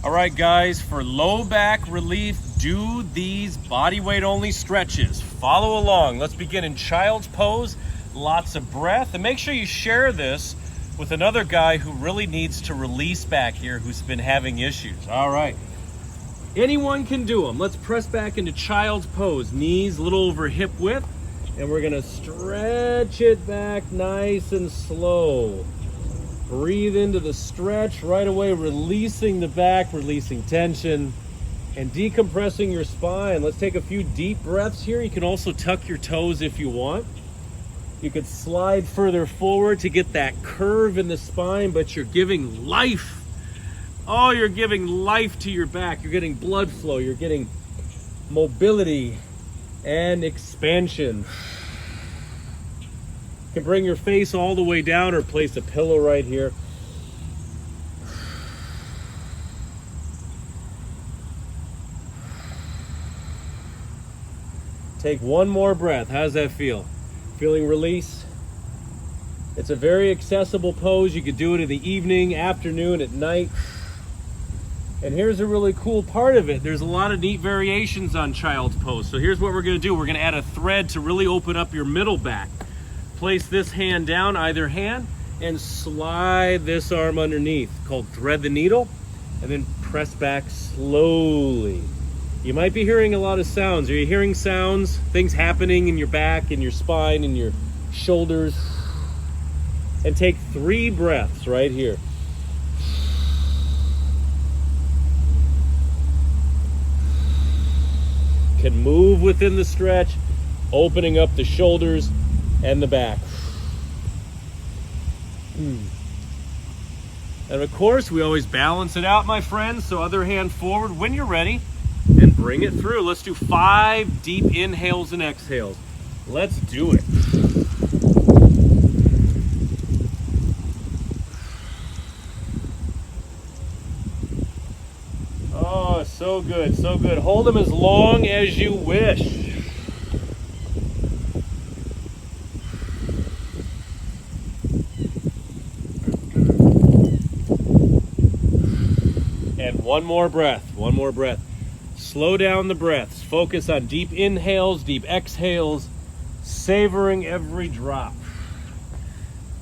All right, guys, for low back relief, do these body weight only stretches. Follow along. Let's begin in child's pose, lots of breath, and make sure you share this with another guy who really needs to release back here, who's been having issues. All right. Anyone can do them. Let's press back into child's pose. Knees a little over hip width, and we're gonna stretch it back nice and slow. Breathe into the stretch right away, releasing the back, releasing tension, and decompressing your spine. Let's take a few deep breaths here. You can also tuck your toes if you want. You could slide further forward to get that curve in the spine, but you're giving life. Oh, you're giving life to your back. You're getting blood flow. You're getting mobility and expansion. You can bring your face all the way down or place a pillow right here. Take one more breath. How does that feel? Feeling release? It's a very accessible pose. You could do it in the evening, afternoon, at night. And here's a really cool part of it. There's a lot of neat variations on child's pose. So here's what we're gonna do. We're gonna add a thread to really open up your middle back. Place this hand down, either hand, and slide this arm underneath, called thread the needle, and then press back slowly. You might be hearing a lot of sounds. Are you hearing sounds? Things happening in your back, in your spine, in your shoulders. And take 3 breaths right here. Can move within the stretch, opening up the shoulders and the back. And of course, we always balance it out, my friends. So other hand forward when you're ready, and bring it through. Let's do 5 deep inhales and exhales. Let's do it. Oh, so good, so good. Hold them as long as you wish. And one more breath, one more breath. Slow down the breaths. Focus on deep inhales, deep exhales, savoring every drop.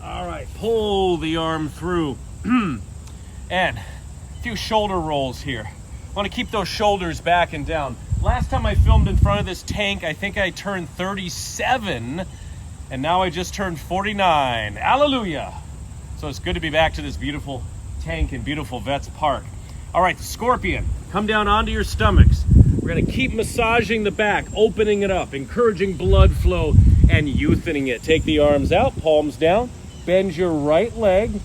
All right, pull the arm through. And a few shoulder rolls here. I want to keep those shoulders back and down. Last time I filmed in front of this tank, I think I turned 37, and now I just turned 49. Hallelujah. So it's good to be back to this beautiful tank in beautiful Vets Park. All right, scorpion, come down onto your stomachs. We're gonna keep massaging the back, opening it up, encouraging blood flow, and youthening it. Take the arms out, palms down, bend your right leg,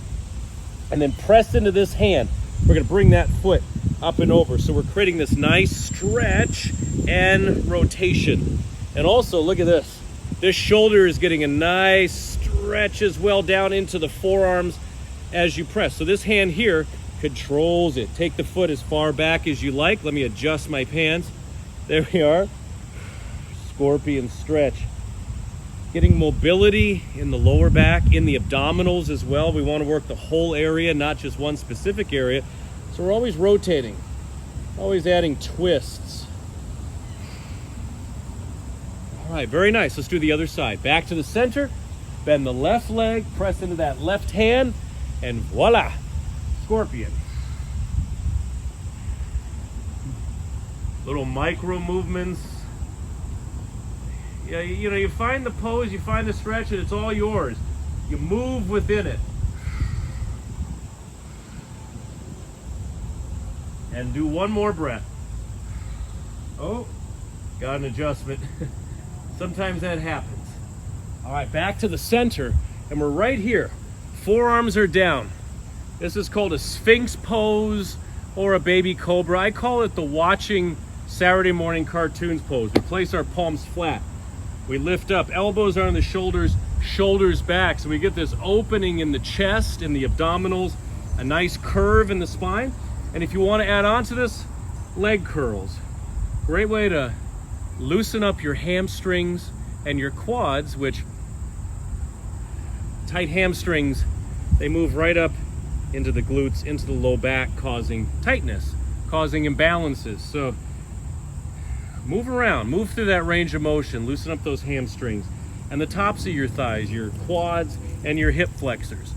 and then press into this hand. We're gonna bring that foot up and over. So we're creating this nice stretch and rotation. And also, look at this. This shoulder is getting a nice stretch as well down into the forearms as you press. So this hand here controls it. Take the foot as far back as you like. Let me adjust my pants. There we are. Scorpion stretch. Getting mobility in the lower back, in the abdominals as well. We want to work the whole area, not just one specific area. So we're always rotating, always adding twists. All right, very nice. Let's do the other side. Back to the center, bend the left leg, press into that left hand, and voila. Scorpion. Little micro movements. Yeah, you know, you find the pose, you find the stretch, and it's all yours. You move within it. And do one more breath. Oh, got an adjustment. Sometimes that happens. All right, back to the center, and we're right here. Forearms are down. This is called a Sphinx pose or a baby cobra. I call it the watching Saturday morning cartoons pose. We place our palms flat. We lift up, elbows are on the shoulders, shoulders back. So we get this opening in the chest, in the abdominals, a nice curve in the spine. And if you want to add on to this, leg curls. Great way to loosen up your hamstrings and your quads, which tight hamstrings, they move right up into the glutes, into the low back, causing tightness. causing imbalances. So move around, move through that range of motion, loosen up those hamstrings and the tops of your thighs, your quads and your hip flexors.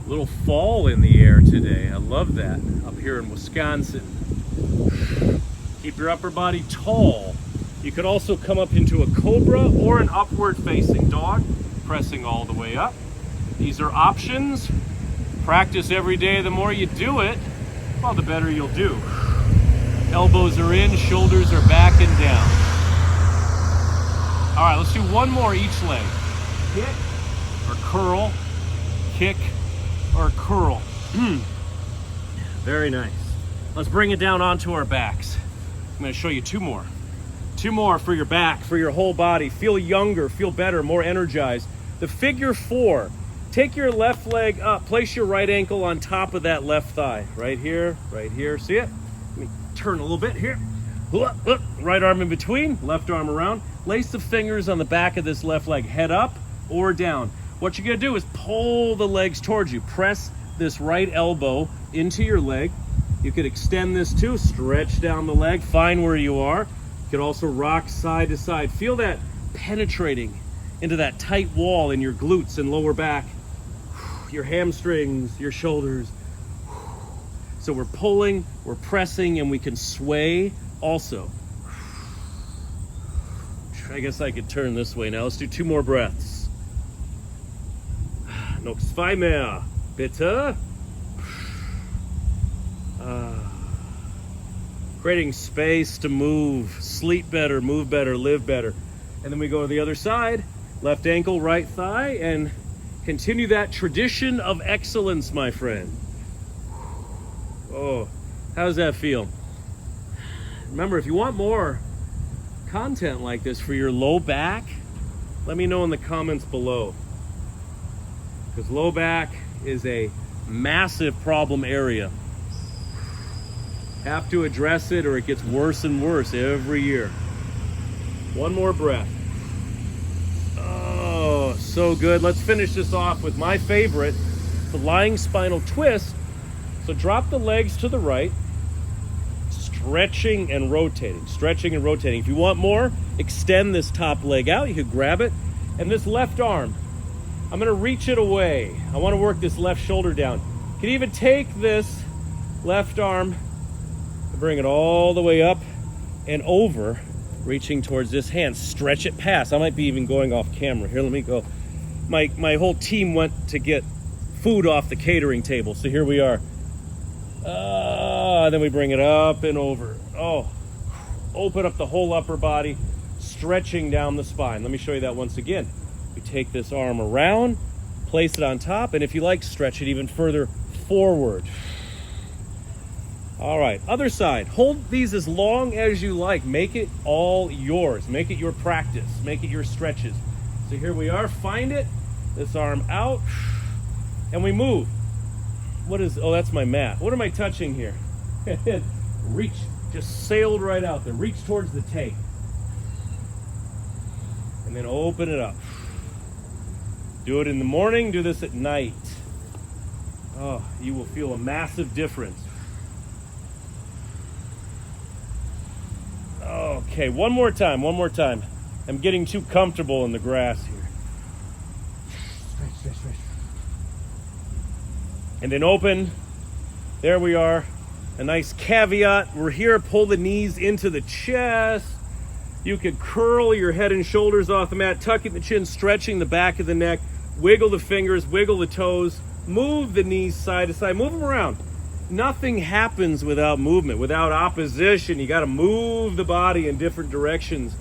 Little fall in the air today. I love that up here in Wisconsin. Keep your upper body tall. You could also come up into a cobra or an upward facing dog, pressing all the way up. These are options. Practice every day. The more you do it, well, the better you'll do. Elbows are in, shoulders are back and down. All right, let's do one more each leg. Kick or curl, kick or curl. Very nice. Let's bring it down onto our backs. I'm going to show you two more. Two more for your back, for your whole body. Feel younger, feel better, more energized. The figure four. Take your left leg up. Place your right ankle on top of that left thigh. Right here, right here. See it? Let me turn a little bit here. Right arm in between, left arm around. Place the fingers on the back of this left leg, head up or down. What you're going to do is pull the legs towards you. Press this right elbow into your leg. You could extend this too. Stretch down the leg. Find where you are. You could also rock side to side. Feel that penetrating into that tight wall in your glutes and lower back, your hamstrings, your shoulders. So we're pulling, we're pressing, and we can sway also. I guess I could turn this way now. Let's do two more breaths. Noch zwei mehr, bitte. Creating space to move, sleep better, move better, live better. And then we go to the other side, left ankle, right thigh, and continue that tradition of excellence, my friend. Oh, how does that feel? Remember, if you want more content like this for your low back, let me know in the comments below. Because low back is a massive problem area. Have to address it or it gets worse and worse every year. One more breath. Oh, so good. Let's finish this off with my favorite, the lying spinal twist. So drop the legs to the right, stretching and rotating, stretching and rotating. If you want more, extend this top leg out. You could grab it. And this left arm, I'm going to reach it away. I want to work this left shoulder down. You can even take this left arm, bring it all the way up and over, reaching towards this hand. Stretch it past. I might be even going off camera. Here, let me go. My whole team went to get food off the catering table. So here we are. Then we bring it up and over. Oh, open up the whole upper body, stretching down the spine. Let me show you that once again. We take this arm around, place it on top, and if you like, stretch it even further forward. All right, other side. Hold these as long as you like. Make it all yours. Make it your practice. Make it your stretches. So here we are. Find it. This arm out. And we move. What is, oh, that's my mat. What am I touching here? Reach. Just sailed right out there. Reach towards the tank. And then open it up. Do it in the morning. Do this at night. Oh, you will feel a massive difference. Okay, one more time. I'm getting too comfortable in the grass here. Stretch. And then open. There we are. A nice caveat. We're here. Pull the knees into the chest. You could curl your head and shoulders off the mat, tucking the chin, stretching the back of the neck, wiggle the fingers, wiggle the toes, move the knees side to side, move them around. Nothing happens without movement, without opposition. You got to move the body in different directions.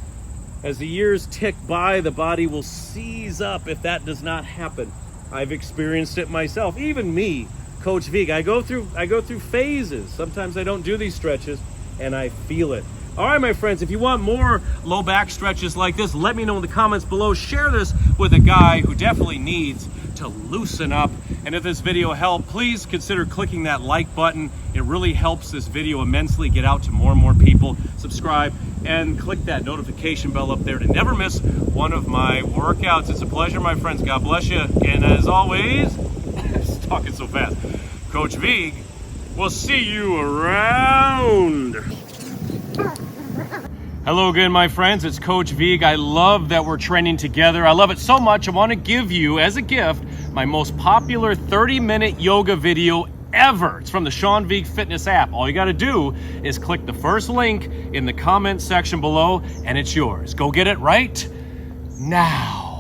As the years tick by, the body will seize up if that does not happen. I've experienced it myself. Even me, Coach Vigue, I go through phases. Sometimes I don't do these stretches, and I feel it. All right, my friends, if you want more low back stretches like this, let me know in the comments below. Share this with a guy who definitely needs to loosen up. And if this video helped, please consider clicking that like button. It really helps this video immensely get out to more and more people. Subscribe and click that notification bell up there to never miss one of my workouts. It's a pleasure, my friends. God bless you. And as always, I'm talking so fast, Coach Vigue We'll see you around. Hello again, my friends. It's Coach Vigue. I love that we're training together. I love it so much. I want to give you, as a gift, my most popular 30-minute yoga video ever. It's from the Sean Vigue Fitness app. All you got to do is click the first link in the comment section below, and it's yours. Go get it right now.